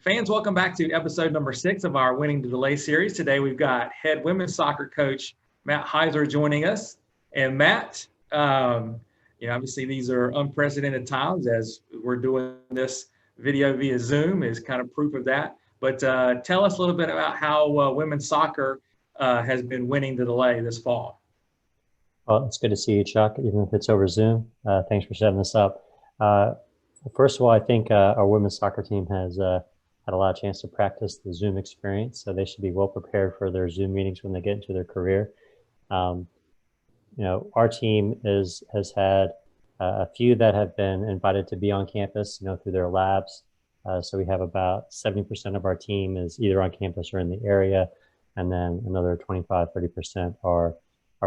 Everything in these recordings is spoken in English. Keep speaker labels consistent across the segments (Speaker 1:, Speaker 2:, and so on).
Speaker 1: Fans, welcome back to episode number 6 of our Winning the Delay series. Today we've got head women's soccer coach Matt Heiser joining us. And Matt, obviously these are unprecedented times as we're doing this video via Zoom is kind of proof of that. But tell us a little bit about how women's soccer has been winning the delay this fall.
Speaker 2: Well, it's good to see you, Chuck, even if it's over Zoom. Thanks for setting this up. First of all, I think our women's soccer team has had a lot of chance to practice the Zoom experience, so they should be well prepared for their Zoom meetings when they get into their career. Our team has had a few that have been invited to be on campus, through their labs. So we have about 70% of our team is either on campus or in the area, and then another 25–30% are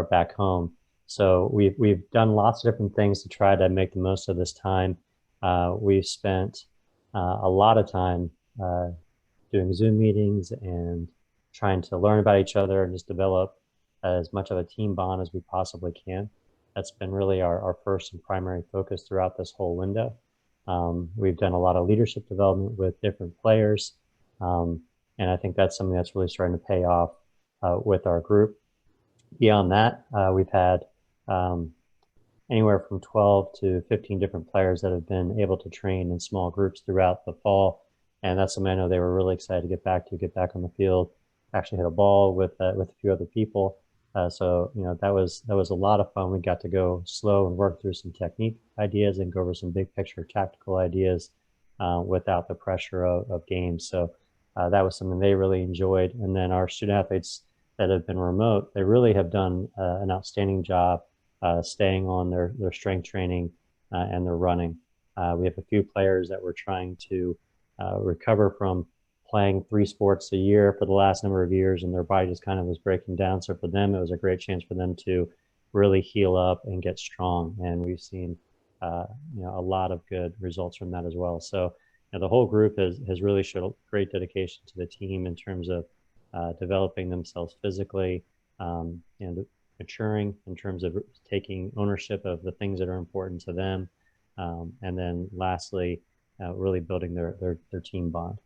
Speaker 2: back home. So we've done lots of different things to try to make the most of this time. We've spent a lot of time doing Zoom meetings and trying to learn about each other and just develop as much of a team bond as we possibly can. That's been really our first and primary focus throughout this whole window. We've done a lot of leadership development with different players, and I think that's something that's really starting to pay off with our group. Beyond that, we've had anywhere from 12 to 15 different players that have been able to train in small groups throughout the fall. And that's something I know they were really excited to get back on the field, actually hit a ball with a few other people. So that was a lot of fun. We got to go slow and work through some technique ideas and go over some big picture tactical ideas without the pressure of games. So that was something they really enjoyed. And then our student athletes that have been remote, they really have done an outstanding job staying on their strength training and their running. We have a few players that we're trying to recover from playing 3 sports a year for the last number of years, and their body just kind of was breaking down. So for them, it was a great chance for them to really heal up and get strong. And we've seen a lot of good results from that as well. So the whole group has really showed great dedication to the team in terms of developing themselves physically and maturing in terms of taking ownership of the things that are important to them. And then lastly, really building their team bond.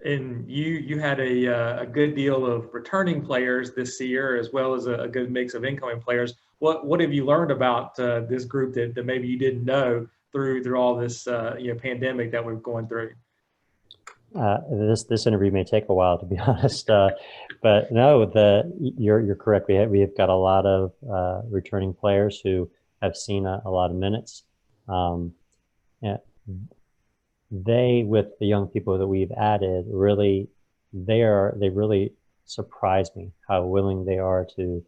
Speaker 1: And you had a good deal of returning players this year, as well as a good mix of incoming players. What have you learned about this group that maybe you didn't know through all this pandemic that we're going through?
Speaker 2: This interview may take a while, to be honest, but no, you're correct. We have got a lot of returning players who have seen a lot of minutes. They, with the young people that we've added, they really surprised me how willing they are to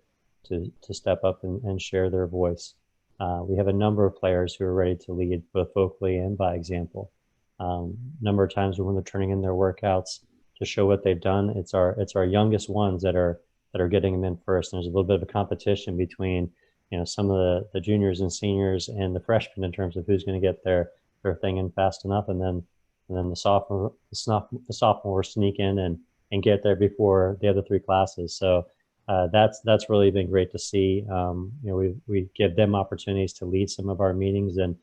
Speaker 2: step up and share their voice. We have a number of players who are ready to lead both vocally and by example. Number of times when they're turning in their workouts to show what they've done, it's our youngest ones that are getting them in first. And there's a little bit of a competition between some of the juniors and seniors and the freshmen in terms of who's going to get their thing in fast enough, and then the sophomores sneak in and get there before the other 3 classes. So that's really been great to see. We give them opportunities to lead some of our meetings, and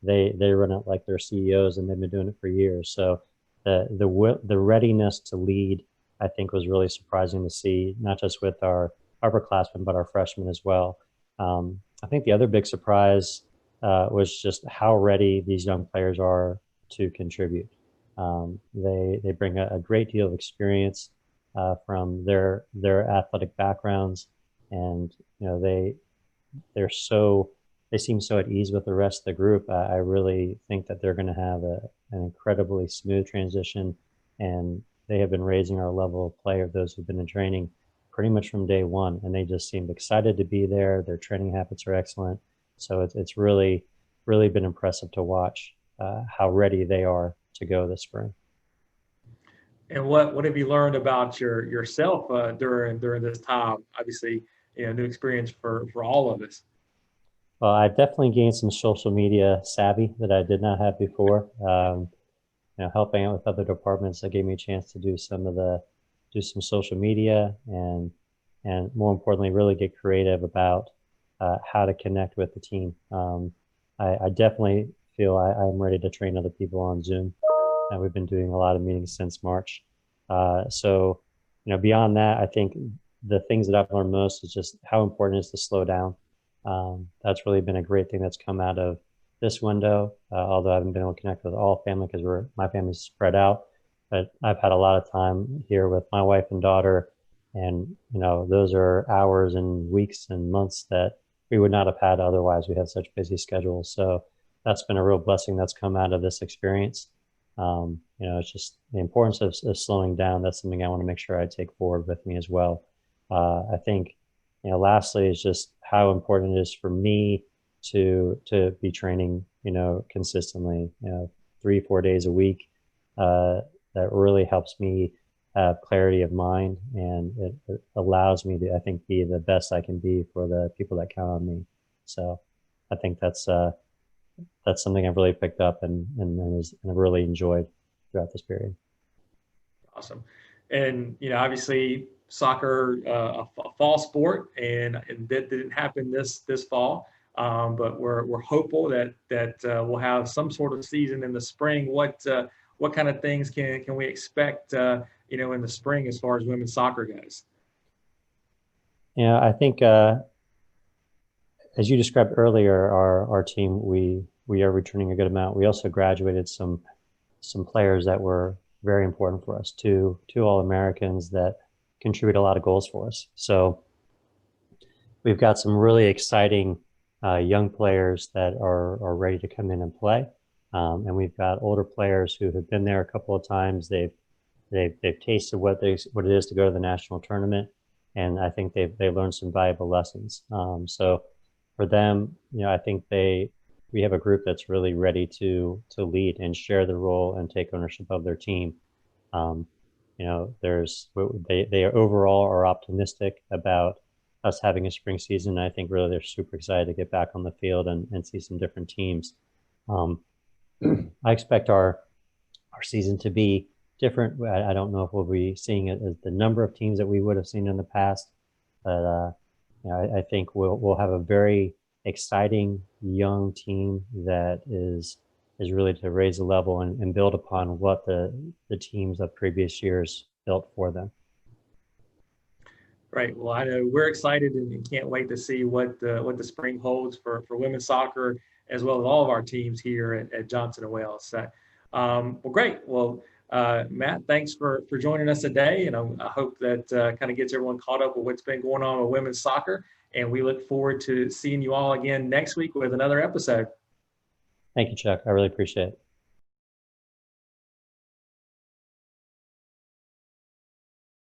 Speaker 2: they run it like they're CEOs, and they've been doing it for years. So the readiness to lead, I think, was really surprising to see, not just with our upperclassmen, but our freshmen as well. I think the other big surprise was just how ready these young players are to contribute. They bring a great deal of experience from their athletic backgrounds, and they seem so at ease with the rest of the group. I really think that they're going to have an incredibly smooth transition, and they have been raising our level of play of those who've been in training pretty much from day one, and they just seemed excited to be there. Their training habits are excellent. So it's really been impressive to watch how ready they are to go this spring.
Speaker 1: And what have you learned about yourself during this time? Obviously, new experience for all of us.
Speaker 2: Well, I've definitely gained some social media savvy that I did not have before. Helping out with other departments, that gave me a chance to do some social media and more importantly, really get creative about how to connect with the team. I definitely feel I'm ready to train other people on Zoom. and we've been doing a lot of meetings since March. So, beyond that, I think the things that I've learned most is just how important it is to slow down. That's really been a great thing that's come out of this window, although I haven't been able to connect with all family because my family's spread out. But I've had a lot of time here with my wife and daughter, and those are hours and weeks and months that we would not have had otherwise. We have such busy schedules. So that's been a real blessing that's come out of this experience. It's just the importance of slowing down. That's something I want to make sure I take forward with me as well. I think, lastly is just how important it is for me to be training, consistently, 3-4 days a week. That really helps me have clarity of mind, and it allows me to, I think, be the best I can be for the people that count on me. So I think that's something I've really picked up and I've really enjoyed throughout this period.
Speaker 1: Awesome. And, obviously soccer, a fall sport, and that didn't happen this fall. But we're hopeful that we'll have some sort of season in the spring. What kind of things can we expect, in the spring as far as women's soccer goes?
Speaker 2: Yeah, I think as you described earlier, our team, we are returning a good amount. We also graduated some players that were very important for us, two All-Americans that contribute a lot of goals for us. So we've got some really exciting young players that are ready to come in and play. And we've got older players who have been there a couple of times. They've tasted what it is to go to the national tournament, and I think they've learned some valuable lessons. So for them, I think we have a group that's really ready to lead and share the role and take ownership of their team. They overall are optimistic about us having a spring season. I think really they're super excited to get back on the field and see some different teams. I expect our season to be different. I don't know if we'll be seeing it as the number of teams that we would have seen in the past, but I think we'll have a very exciting young team that is really to raise the level and build upon what the teams of previous years built for them.
Speaker 1: Right. Well, I know we're excited and can't wait to see what the spring holds for women's soccer, as well as all of our teams here at Johnson & Wales. So, well, great. Well, Matt, thanks for joining us today, and I hope that kind of gets everyone caught up with what's been going on with women's soccer. And we look forward to seeing you all again next week with another episode.
Speaker 2: Thank you, Chuck. I really appreciate it.